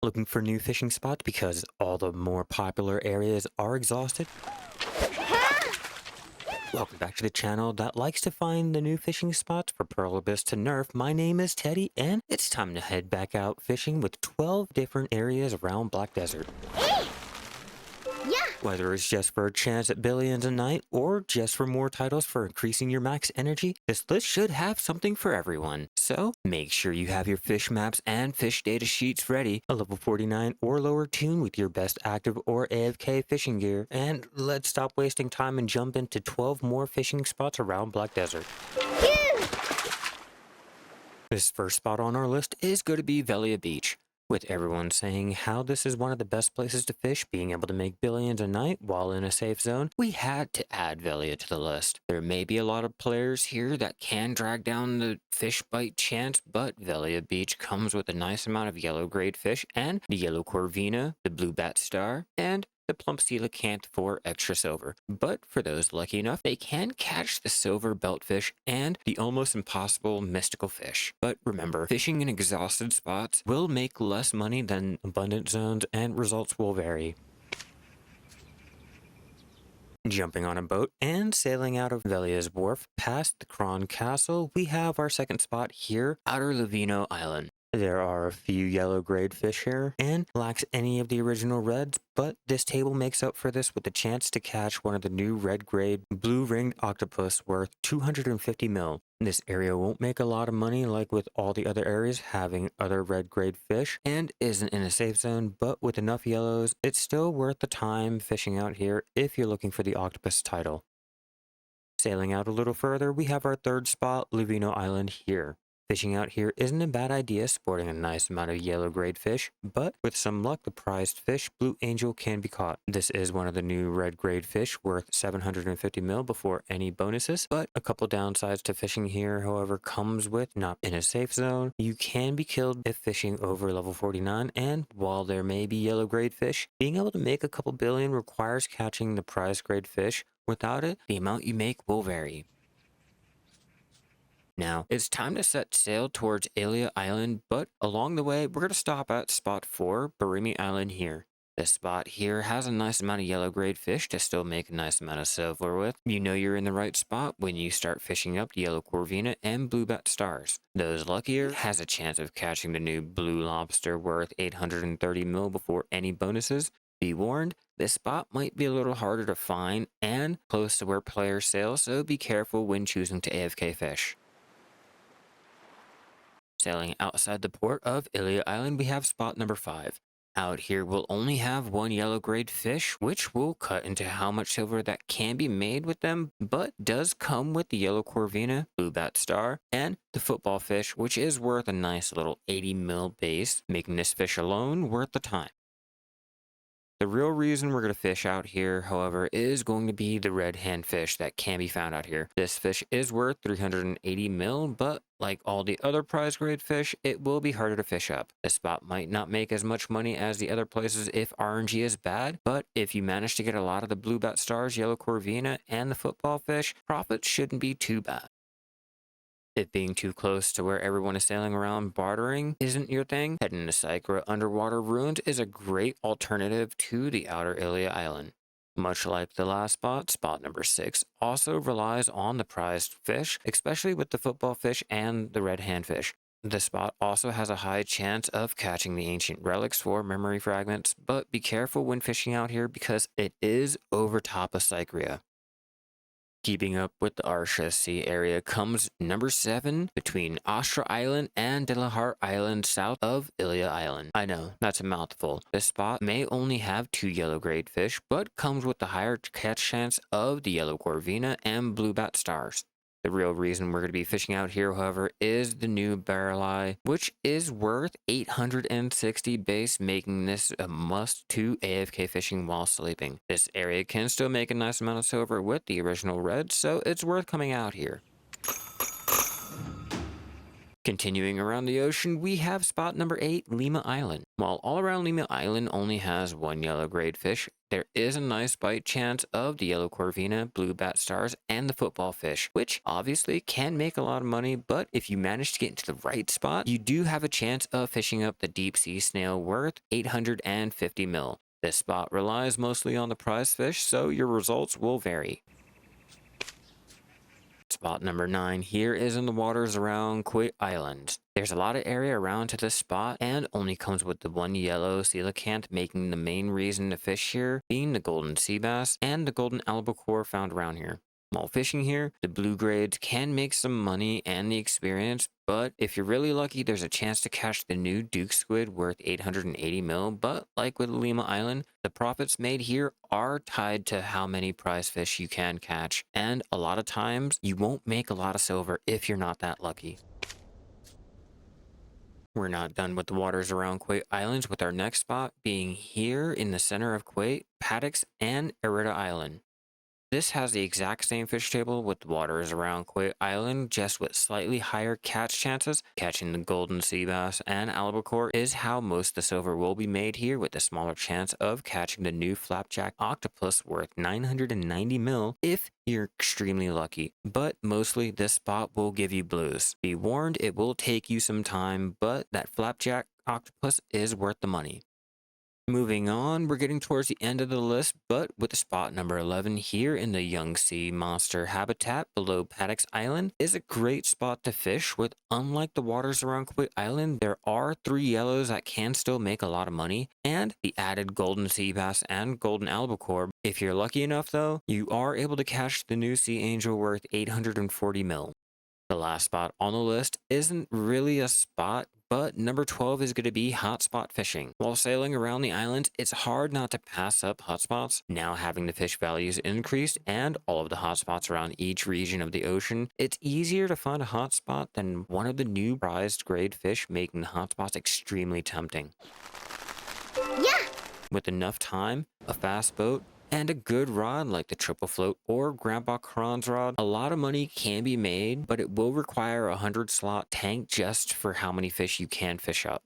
Looking for new fishing spots because all the more popular areas are exhausted? Welcome back to the channel that likes to find the new fishing spots for Pearl Abyss to nerf. My name is Teddy, and it's time to head back out fishing with 12 different areas around Black Desert. Whether it's just for a chance at billions a night, or just for more titles for increasing your max energy, this list should have something for everyone. So, make sure you have your fish maps and fish data sheets ready, a level 49 or lower tune with your best active or AFK fishing gear, and let's stop wasting time and jump into 12 more fishing spots around Black Desert. This first spot on our list is going to be Velia Beach. With everyone saying how this is one of the best places to fish, being able to make billions a night while in a safe zone, we had to add Velia to the list. There may be a lot of players here that can drag down the fish bite chance, but Velia Beach comes with a nice amount of yellow grade fish and the yellow corvina, the blue bat star, and the plump coelacanth for extra silver. But for those lucky enough, they can catch the silver beltfish and the almost impossible mystical fish. But remember, fishing in exhausted spots will make less money than abundant zones, and results will vary. Jumping on a boat and sailing out of Velia's wharf past the Kron Castle, we have our second spot here, outer Luivano Island. There are a few yellow grade fish here, and lacks any of the original reds, but this table makes up for this with the chance to catch one of the new red grade blue ringed octopus worth 250 mil. This area won't make a lot of money like with all the other areas having other red grade fish, and isn't in a safe zone, but with enough yellows, it's still worth the time fishing out here if you're looking for the octopus title. Sailing out a little further, we have our third spot, Luivano Island here. Fishing out here isn't a bad idea, sporting a nice amount of yellow grade fish, but with some luck the prized fish, blue angel, can be caught. This is one of the new red grade fish worth 750 mil before any bonuses, but a couple downsides to fishing here, however, comes with not in a safe zone. You can be killed if fishing over level 49, and while there may be yellow grade fish, being able to make a couple billion requires catching the prize grade fish. Without it, the amount you make will vary. Now, it's time to set sail towards Illya Island, but along the way, we're going to stop at spot 4, Baremi Island here. This spot here has a nice amount of yellow grade fish to still make a nice amount of silver with. You know you're in the right spot when you start fishing up the yellow corvina and blue bat stars. Those luckier has a chance of catching the new blue lobster worth 830 mil before any bonuses. Be warned, this spot might be a little harder to find and close to where players sail, so be careful when choosing to AFK fish. Sailing outside the port of Illya Island, we have spot number 5. Out here, we'll only have one yellow grade fish, which will cut into how much silver that can be made with them, but does come with the yellow corvina, blue bat star, and the football fish, which is worth a nice little 80 mil base, making this fish alone worth the time. The real reason we're going to fish out here, however, is going to be the red hand fish that can be found out here. This fish is worth 380 mil, but like all the other prize grade fish, it will be harder to fish up. This spot might not make as much money as the other places if RNG is bad, but if you manage to get a lot of the blue bat stars, yellow corvina, and the football fish, profits shouldn't be too bad. It being too close to where everyone is sailing around bartering isn't your thing, heading to Sycraia underwater ruins is a great alternative to the outer Illya Island. Much like the last spot, spot number 6 also relies on the prized fish, especially with the football fish and the red handfish. The spot also has a high chance of catching the ancient relics for memory fragments, but be careful when fishing out here because it is over top of Sycraia. Keeping up with the Arsha Sea area comes number 7 between Ostra Island and Delahart Island south of Illya Island. I know, that's a mouthful. This spot may only have 2 yellow grade fish, but comes with the higher catch chance of the yellow corvina and blue bat stars. The real reason we're going to be fishing out here, however, is the new Bareli, which is worth 860 base, making this a must-to AFK fishing while sleeping. This area can still make a nice amount of silver with the original red, so it's worth coming out here. Continuing around the ocean, we have spot number 8, Lema Island. While all around Lema Island only has one yellow grade fish, there is a nice bite chance of the yellow corvina, blue bat stars, and the football fish, which obviously can make a lot of money, but if you manage to get into the right spot, you do have a chance of fishing up the deep sea snail worth 850 mil. This spot relies mostly on the prize fish, so your results will vary. Spot number 9 here is in the waters around Kuit Island. There's a lot of area around to this spot and only comes with the one yellow coelacanth, making the main reason to fish here being the golden sea bass and the golden albacore found around here. While fishing here, the blue grades can make some money and the experience, but if you're really lucky, there's a chance to catch the new Duke squid worth 880 mil, but like with Lema Island, the profits made here are tied to how many prize fish you can catch, and a lot of times, you won't make a lot of silver if you're not that lucky. We're not done with the waters around Kuit Islands, with our next spot being here in the center of Kuit, Paddocks, and Erida Island. This has the exact same fish table with the waters around Kuit Island, just with slightly higher catch chances. Catching the golden sea bass and albacore is how most of the silver will be made here, with a smaller chance of catching the new flapjack octopus worth 990 mil if you're extremely lucky. But mostly this spot will give you blues. Be warned, it will take you some time, but that flapjack octopus is worth the money. Moving on, we're getting towards the end of the list, but with the spot number 11 here in the Young Sea Monster habitat below Paddocks Island is a great spot to fish with. Unlike the waters around Kuit Island, there are 3 yellows that can still make a lot of money, and the added golden sea bass and golden albacore. If you're lucky enough though, you are able to catch the new sea angel worth 840 mil. The last spot on the list isn't really a spot, but number 12 is going to be hotspot fishing. While sailing around the island, it's hard not to pass up hotspots. Now having the fish values increased and all of the hotspots around each region of the ocean, it's easier to find a hotspot than one of the new prized grade fish, making the hotspots extremely tempting. Yeah! With enough time, a fast boat, and a good rod like the triple float or Grandpa Kron's rod, a lot of money can be made, but it will require a 100 slot tank just for how many fish you can fish up.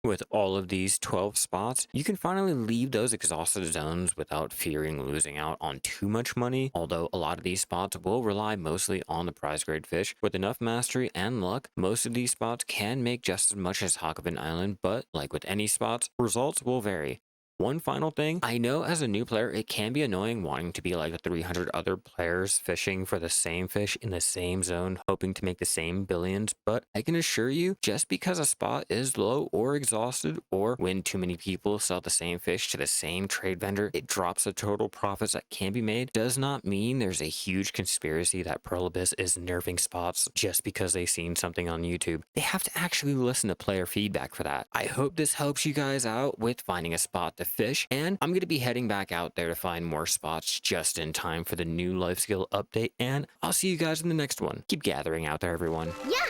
With all of these 12 spots, you can finally leave those exhausted zones without fearing losing out on too much money, although a lot of these spots will rely mostly on the prize grade fish. With enough mastery and luck, most of these spots can make just as much as Hotspot Island, but like with any spots, results will vary. One final thing, I know as a new player, it can be annoying wanting to be like the 300 other players fishing for the same fish in the same zone, hoping to make the same billions, but I can assure you, just because a spot is low or exhausted, or when too many people sell the same fish to the same trade vendor, it drops the total profits that can be made, does not mean there's a huge conspiracy that Pearl Abyss is nerfing spots just because they've seen something on YouTube. They have to actually listen to player feedback for that. I hope this helps you guys out with finding a spot to fish, and I'm going to be heading back out there to find more spots just in time for the new life skill update, and I'll see you guys in the next one. Keep gathering out there, everyone. Yeah!